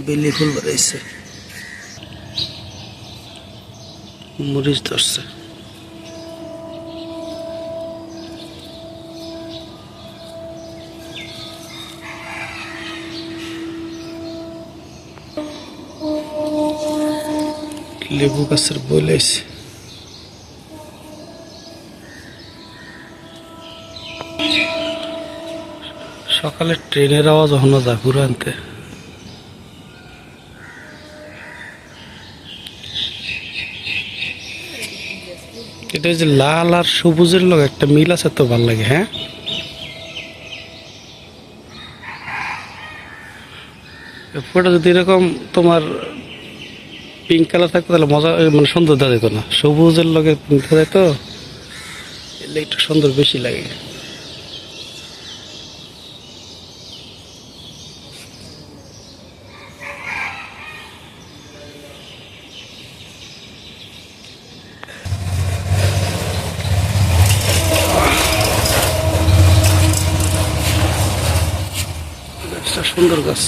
বেলি ফুল বেড়াইছে, মরিচ ধরছে। লেবু গাছের বই লাইছে। সকালে ট্রেনের আওয়াজ এখনো যায় পুরো আনতে। এটা যে লাল আর সবুজের লগে একটা মিল আছে, তো ভাল লাগে। হ্যাঁ, পুরোটা যদি এরকম তোমার পিঙ্ক কালার থাকতো তাহলে মজা, মানে সুন্দর দেখা যেত না। সবুজের লগে পিঙ্ক দেখা যেত, এলে একটু সুন্দর বেশি লাগে। গাছটা সুন্দর গাছ।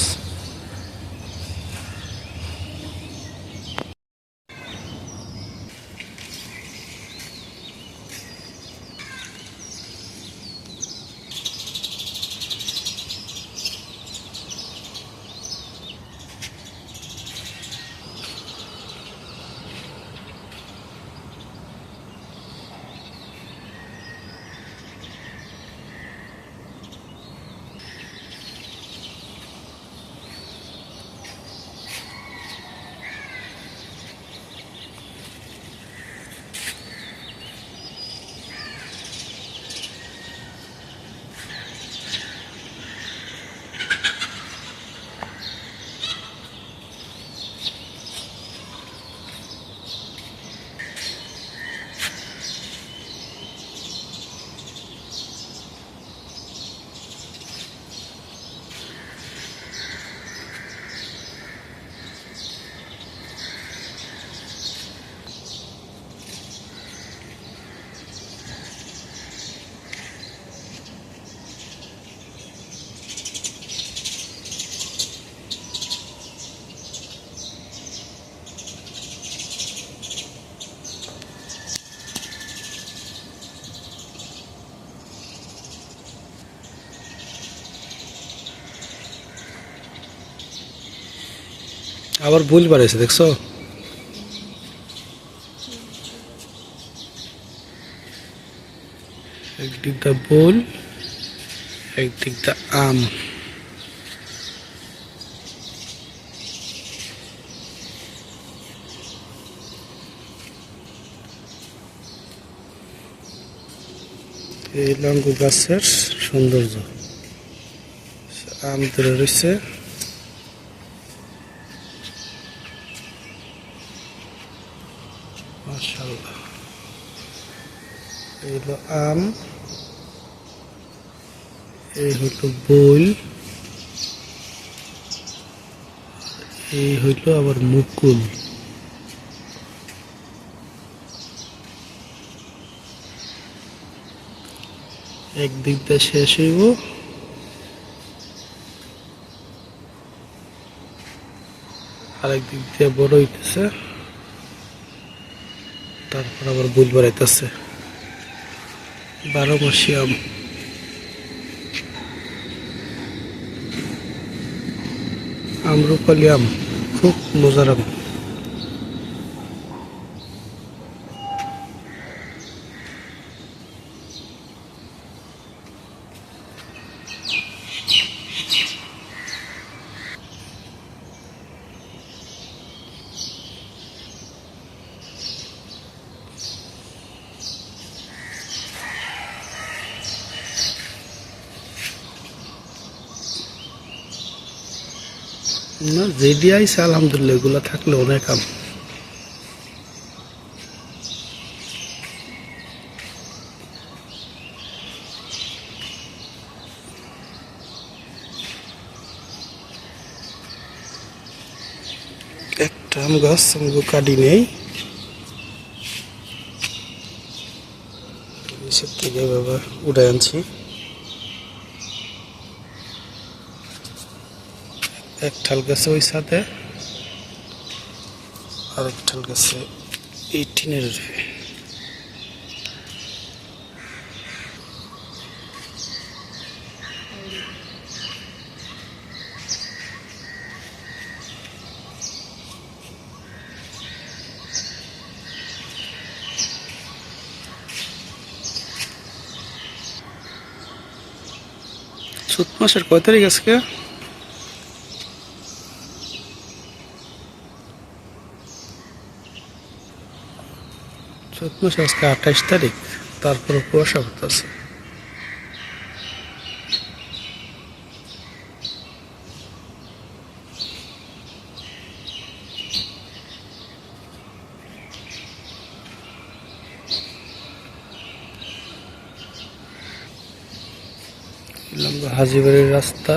আবার বুল বাড়াইছে, দেখছো? একদিক দা বুল, একদিক দা আম। এই লঙ্গু গাছের সৌন্দর্য, আম ধরে রয়েছে। মাশাআল্লাহ, এই হলো আম, এই হলো বই, এই হইল আবার মুকুল। একদিক দিয়ে শেষ হইব, আরেক দিক দিয়ে বড় হইতেছে, তারপর আবার বুল বাড়াইতেছে। 12 মাসি আম। আম্রপালি আম খুব মজার আম। না, যেদি আইসে আলহামদুলিল্লাহ, এগুলা থাকলে অনেক আম। একটা আম গাছ আমি কাটি নেই, নিচের থেকে এভাবে উড়ে আনছি। এক ঠাল গেছে ওই সাথে, আর এক ঠাল গেছে এই টিনের। চৈত মাসের কয় তারিখ আজকে? চৈত মাসে আজকে 28 তারিখ, তারপরে কুয়াশা পড়তেছে। লম্বা হাজিবাড়ির রাস্তা।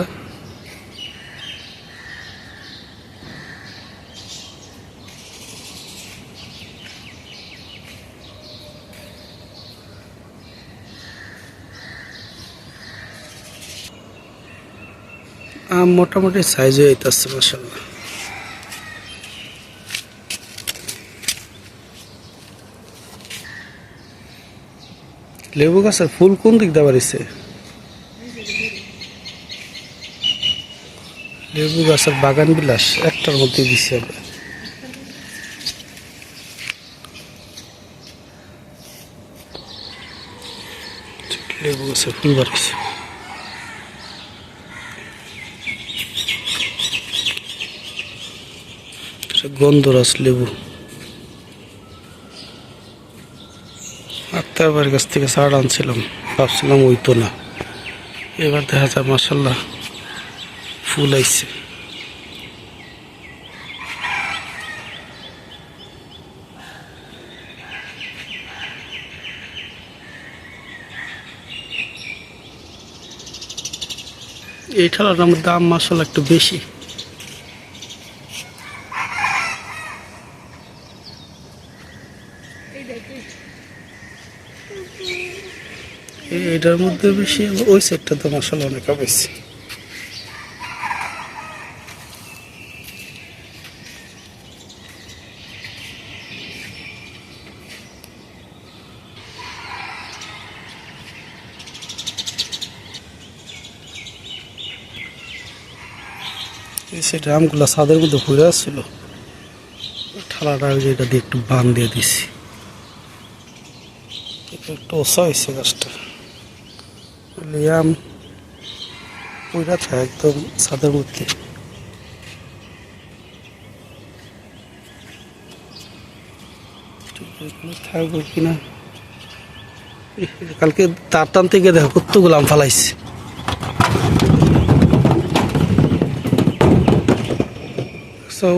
আম মোটামুটি সাইজ হয়ে যাইতেছে মাশাআল্লাহ। লেবু গাছের ফুল কোন দিক দিয়ে বাড়িছে? লেবু গাছের বাগান বিলাস একটার মধ্যে দিছি আমরা। লেবু গাছের ফুল বাড়িছে। গন্ধরাজ লেবু। আত্মার কাছ থেকে ছাড় আনছিলাম, ভাবছিলাম ওই তো না, এবার দেখা যায় মাশাআল্লাহ ফুল আইছে। এই ঠালাটার দাম মাশাআল্লাহ একটু বেশি। এটার মধ্যে বেশি, ওই সেটটা তো মাশাআল্লাহ অনেক বেশি। সেটা আমগুলা ছাদের মধ্যে ঘুরে আসছিল, ঠালাটা এটা দিয়ে একটু বান দিয়ে দিছি, একটু ওসা হয়েছে গাছটা। আম পুরা থাকে একদম ছাদের মধ্যে। থাকবো কিনা, কালকে তার টান থেকে দেখো কতগুলো আম ফালাইছে।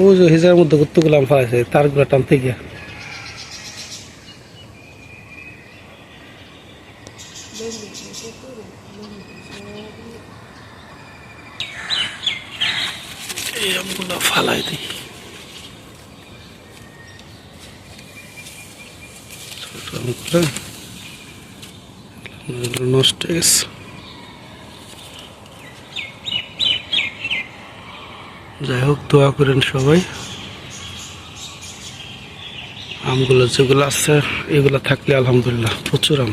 ওই যে হিজার মধ্যে কতগুলো আম ফালাইছে তারগুলো টান থেকে। এই আমগুলো ফালাই দিই, নষ্ট হয়ে গেছে। যাই হোক, দোয়া করেন সবাই, আমগুলো যেগুলো আছে এগুলো থাকলে আলহামদুলিল্লাহ প্রচুর আম।